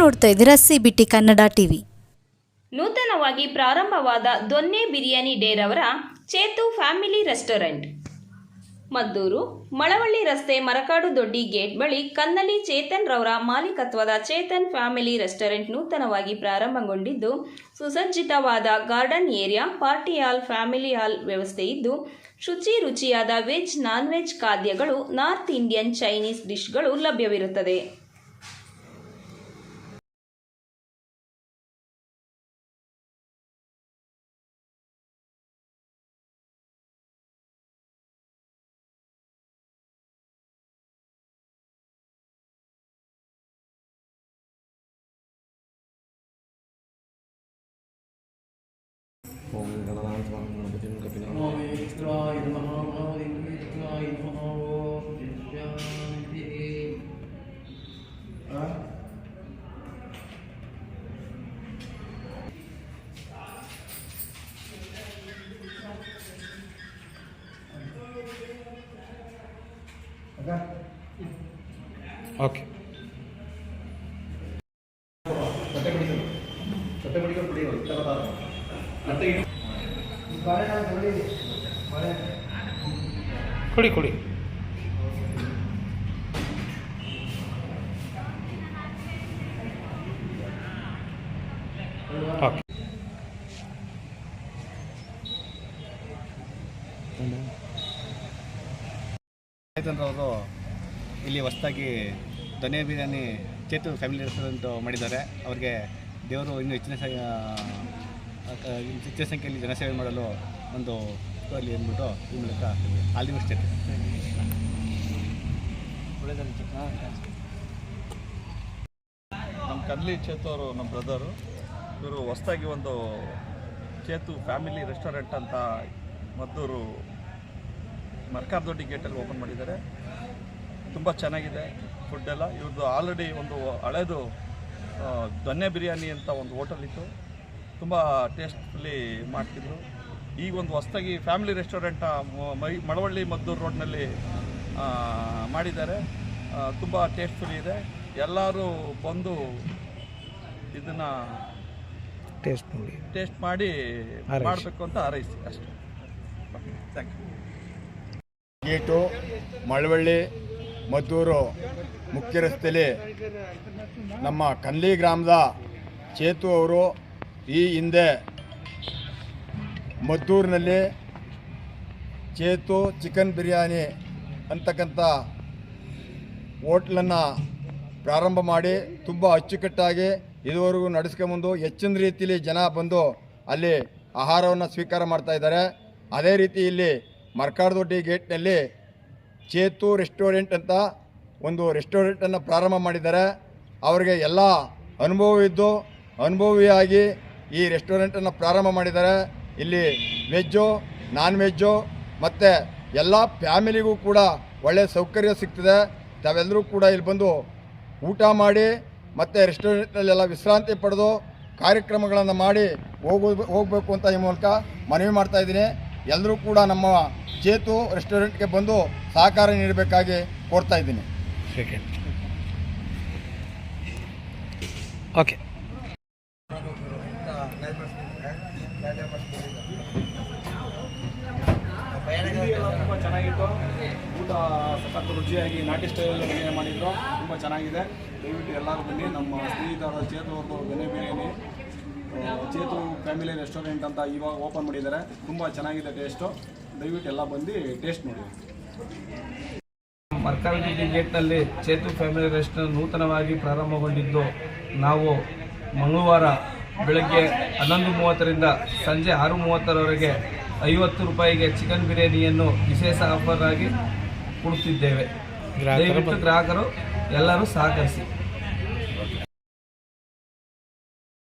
ನೋಡ್ತಾ ಇದ್ದೀರಾ CBT Kannada TV. ನೂತನವಾಗಿ ಪ್ರಾರಂಭವಾದ ದೊನ್ನೆ ಬಿರಿಯಾನಿ ಡೇರವರ ಚೇತು ಫ್ಯಾಮಿಲಿ ರೆಸ್ಟೋರೆಂಟ್, ಮದ್ದೂರು ಮಳವಳ್ಳಿ ರಸ್ತೆ ಮರಕಾಡು ದೊಡ್ಡಿ ಗೇಟ್ ಬಳಿ ಕನ್ನಲಿ ಚೇತನ್ ರವರ ಮಾಲೀಕತ್ವದ ಚೇತನ್ ಫ್ಯಾಮಿಲಿ ರೆಸ್ಟೋರೆಂಟ್ ನೂತನವಾಗಿ ಪ್ರಾರಂಭಗೊಂಡಿದ್ದು, ಸುಸಜ್ಜಿತವಾದ garden area, party hall, family hall ವ್ಯವಸ್ಥೆ ಇದ್ದು, ರುಚಿಯಾದ ವೆಜ್, ನಾನ್ ವೆಜ್ ಖಾದ್ಯಗಳು, ನಾರ್ತ್ ಇಂಡಿಯನ್, ಚೈನೀಸ್ ಡಿಶ್ಗಳು ಲಭ್ಯವಿರುತ್ತದೆ. ओम गणनाथ गणपतिं कपिलं ओम विष्णुवाय नमः महादेवाय नमः ओम शांति ओके कुड़ी कुड़ी ಚೇತನ್ ರವರು ಇಲ್ಲಿ ಹೊಸದಾಗಿ ದೊನ್ನೆ ಬಿರಿಯಾನಿ ಚೇತು ಫ್ಯಾಮಿಲಿ ರೆಸ್ಟೋರೆಂಟ್ ಮಾಡಿದ್ದಾರೆ. ಅವರಿಗೆ ದೇವರು ಇನ್ನೂ ಹೆಚ್ಚಿನ ಸಂಖ್ಯೆಯಲ್ಲಿ ಜನಸೇವೆ ಮಾಡಲು ಒಂದು ಅಲ್ಲಿ ಅಂದ್ಬಿಟ್ಟು ಈ ಮೂಲಕ ಆಲ್ ದಿ ಬೆಸ್ಟ್ ಚೇತು. ನಮ್ಮ ಕನ್ಲಿ ಚೇತು ಅವರು ನಮ್ಮ ಬ್ರದರು. ಇವರು ಹೊಸದಾಗಿ ಒಂದು ಚೇತು ಫ್ಯಾಮಿಲಿ ರೆಸ್ಟೋರೆಂಟ್ ಅಂತ ಮದ್ದೂರು ಮರ್ಕಾರ್ ದೊಡ್ಡಿ ಗೇಟಲ್ಲಿ ಓಪನ್ ಮಾಡಿದ್ದಾರೆ. ತುಂಬ ಚೆನ್ನಾಗಿದೆ ಫುಡ್ಡೆಲ್ಲ. ಇವ್ರದ್ದು ಆಲ್ರೆಡಿ ಒಂದು ಹಳೇದು ದೊನ್ನೆ ಬಿರಿಯಾನಿ ಅಂತ ಒಂದು ಹೋಟೆಲ್ ಇತ್ತು, ತುಂಬ ಟೇಸ್ಟ್ಫುಲ್ಲಿ ಮಾಡ್ತಿದ್ರು. ಈಗ ಒಂದು ಹೊಸದಾಗಿ ಫ್ಯಾಮಿಲಿ ರೆಸ್ಟೋರೆಂಟ್ ಮಳವಳ್ಳಿ ಮದ್ದೂರು ರೋಡ್ನಲ್ಲಿ ಮಾಡಿದ್ದಾರೆ. ತುಂಬ ಟೇಸ್ಟ್ಫುಲ್ಲಿ ಇದೆ. ಎಲ್ಲರೂ ಬಂದು ಇದನ್ನು ಟೇಸ್ಟ್ ಮಾಡಿ ಮಾಡಬೇಕು ಅಂತ ಹಾರೈಸಿ ಅಷ್ಟೇ. Thank you. Gate Malavalli Maddur ಮುಖ್ಯ ರಸ್ತೆಯಲ್ಲಿ ನಮ್ಮ ಕನ್ಲಿ ಗ್ರಾಮದ ಚೇತು ಅವರು ಈ ಹಿಂದೆ ಮದ್ದೂರಿನಲ್ಲಿ ಚೇತು ಚಿಕನ್ ಬಿರಿಯಾನಿ ಅಂತಕ್ಕಂಥ ಹೋಟ್ಲನ್ನು ಪ್ರಾರಂಭ ಮಾಡಿ ತುಂಬ ಅಚ್ಚುಕಟ್ಟಾಗಿ ಇದುವರೆಗೂ ನಡೆಸ್ಕೊಂಬಂದು ಹೆಚ್ಚಿನ ರೀತಿಯಲ್ಲಿ ಜನ ಬಂದು ಅಲ್ಲಿ ಆಹಾರವನ್ನು ಸ್ವೀಕಾರ ಮಾಡ್ತಾಯಿದ್ದಾರೆ. ಅದೇ ರೀತಿ ಇಲ್ಲಿ ಮರ್ಕಾಡ್ದೊಡ್ಡಿ ಗೇಟ್ನಲ್ಲಿ ಚೇತು ರೆಸ್ಟೋರೆಂಟ್ ಅಂತ ಒಂದು ರೆಸ್ಟೋರೆಂಟನ್ನು ಪ್ರಾರಂಭ ಮಾಡಿದ್ದಾರೆ. ಅವರಿಗೆ ಎಲ್ಲ ಅನುಭವವಿದ್ದು ಅನುಭವಿಯಾಗಿ ಈ ರೆಸ್ಟೋರೆಂಟನ್ನು ಪ್ರಾರಂಭ ಮಾಡಿದ್ದಾರೆ. ಇಲ್ಲಿ ವೆಜ್ಜು, ನಾನ್ ವೆಜ್ಜು ಮತ್ತು ಎಲ್ಲ ಫ್ಯಾಮಿಲಿಗೂ ಕೂಡ ಒಳ್ಳೆಯ ಸೌಕರ್ಯ ಸಿಗ್ತದೆ. ತಾವೆಲ್ಲರೂ ಕೂಡ ಇಲ್ಲಿ ಬಂದು ಊಟ ಮಾಡಿ ಮತ್ತು ರೆಸ್ಟೋರೆಂಟ್ನಲ್ಲೆಲ್ಲ ವಿಶ್ರಾಂತಿ ಪಡೆದು ಕಾರ್ಯಕ್ರಮಗಳನ್ನು ಮಾಡಿ ಹೋಗಬೇಕು ಅಂತ ಈ ಮೂಲಕ ಮನವಿ ಮಾಡ್ತಾಯಿದ್ದೀನಿ. ಎಲ್ಲರೂ ಕೂಡ ನಮ್ಮ ಚೇತು ರೆಸ್ಟೋರೆಂಟ್ಗೆ ಬಂದು ಸಹಕಾರ ನೀಡಬೇಕಾಗಿ ಕೋರ್ತಾ ಇದ್ದೀನಿ. ಓಕೆ. ತುಂಬ ಚೆನ್ನಾಗಿತ್ತು. ಊಟ ಸಖತ್ ರುಚಿಯಾಗಿ ನಾಟಿ ಸ್ಟೈಲಲ್ಲಿ ಅಡುಗೆ ಮಾಡಿದ್ರು. ತುಂಬ ಚೆನ್ನಾಗಿದೆ. ದಯವಿಟ್ಟು ಎಲ್ಲರೂ ಬನ್ನಿ. ನಮ್ಮ ಸ್ನೇಹಿತರ ಚೇತು ಅವ್ರದ್ದು ದೊನ್ನೆ ಬಿರಿಯಾನಿ ಚೇತು ಫ್ಯಾಮಿಲಿ ರೆಸ್ಟೋರೆಂಟ್ ಅಂತ ಇವಾಗ ಓಪನ್ ಮಾಡಿದ್ದಾರೆ. ತುಂಬ ಚೆನ್ನಾಗಿದೆ ಟೇಸ್ಟು. ದಯವಿಟ್ಟು ಎಲ್ಲ ಬಂದು ಟೇಸ್ಟ್ ನೋಡಿ. ಮರ್ಕಾಲ್ಗಿಡ್ಡಿ ಗೇಟ್ನಲ್ಲಿ ಚೇತು ಫ್ಯಾಮಿಲಿ ರೆಸ್ಟೋರೆಂಟ್ ನೂತನವಾಗಿ ಪ್ರಾರಂಭಗೊಂಡಿದ್ದು, ನಾವು ಮಂಗಳವಾರ ಬೆಳಗ್ಗೆ 11:30ರಿಂದ ಸಂಜೆ 6:30ರವರೆಗೆ 50 ರೂಪಾಯಿಗೆ ಚಿಕನ್ ಬಿರಿಯಾನಿಯನ್ನು ವಿಶೇಷ ಆಫರ್ ಆಗಿ ಕೊಡುತ್ತಿದ್ದೇವೆ. ದಯವಿಟ್ಟು ಗ್ರಾಹಕರು ಎಲ್ಲರೂ ಸಹಕರಿಸಿ.